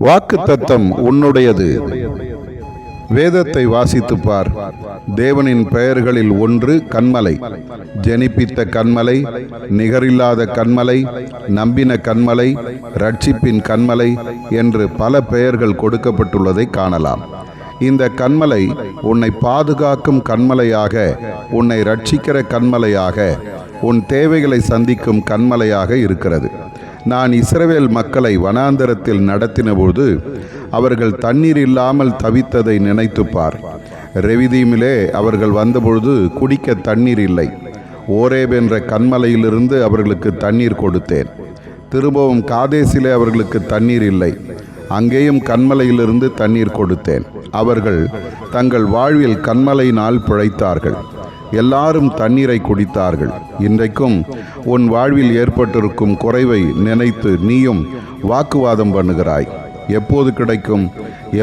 வாக்குத்தத்தம் உன்னுடையது. வேதத்தை வாசித்துப் பார். தேவனின் பெயர்களில் ஒன்று கன்மலை. ஜெனிப்பித்த கன்மலை, நிகரில்லாத கன்மலை, நம்பின கன்மலை, ரட்சிப்பின் கன்மலை என்று பல பெயர்கள் கொடுக்கப்பட்டுள்ளதை காணலாம். இந்த கன்மலை உன்னை பாதுகாக்கும் கன்மலையாக, உன்னை ரட்சிக்கிற கன்மலையாக, உன் தேவைகளை சந்திக்கும் கன்மலையாக இருக்கிறது. நான் இஸ்ரவேல் மக்களை வனாந்தரத்தில் நடத்தினபோது அவர்கள் தண்ணீர் இல்லாமல் தவித்ததை நினைத்துப்பார். ரெவிதீமிலே அவர்கள் வந்தபொழுது குடிக்க தண்ணீர் இல்லை. ஓரேப் என்ற கன்மலையிலிருந்து அவர்களுக்கு தண்ணீர் கொடுத்தேன். திரும்பவும் காதேசிலே அவர்களுக்கு தண்ணீர் இல்லை. அங்கேயும் கன்மலையிலிருந்து தண்ணீர் கொடுத்தேன். அவர்கள் தங்கள் வாழ்வில் கன்மலையினால் பிழைத்தார்கள். எல்லாரும் தண்ணீரை குடித்தார்கள். இன்றைக்கும் உன் வாழ்வில் ஏற்பட்டிருக்கும் குறைவை நினைத்து நீயும் வாக்குவாதம் பண்ணுகிறாய். எப்போது கிடைக்கும்,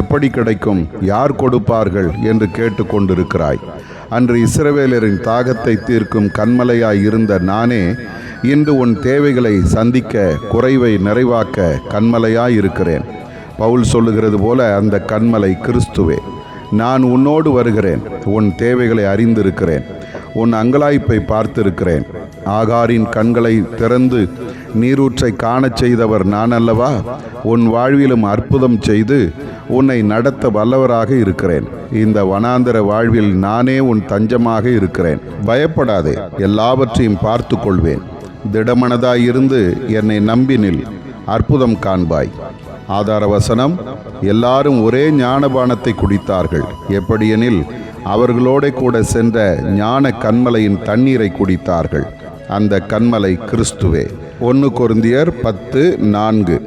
எப்படி கிடைக்கும், யார் கொடுப்பார்கள் என்று கேட்டுக்கொண்டிருக்கிறாய். அன்று இஸ்ரவேலரின் தாகத்தை தீர்க்கும் கன்மலையாய் இருந்த நானே இன்று உன் தேவைகளை சந்திக்க, குறைவை நிறைவாக்க கன்மலையாய் இருக்கிறேன். பவுல் சொல்லுகிறது போல அந்த கன்மலை கிறிஸ்துவே. நான் உன்னோடு வருகிறேன். உன் தேவைகளை அறிந்திருக்கிறேன். உன் அங்கலாய்ப்பை பார்த்திருக்கிறேன். ஆகாரின் கண்களை திறந்து நீரூற்றை காணச் செய்தவர் நான் அல்லவா? உன் வாழ்விலும் அற்புதம் செய்து உன்னை நடத்த வல்லவராக இருக்கிறேன். இந்த வனாந்தர வாழ்வில் நானே உன் தஞ்சமாக இருக்கிறேன். பயப்படாதே, எல்லாவற்றையும் பார்த்து கொள்வேன். திடமனதாயிருந்து என்னை நம்பினில் அற்புதம் காண்பாய். ஆதார வசனம்: எல்லாரும் ஒரே ஞானபானத்தை குடித்தார்கள். எப்படியெனில் அவர்களோட கூட சென்ற ஞான கன்மலையின் தண்ணீரை குடித்தார்கள். அந்த கன்மலை கிறிஸ்துவே. 1 கொரிந்தியர் 10:4.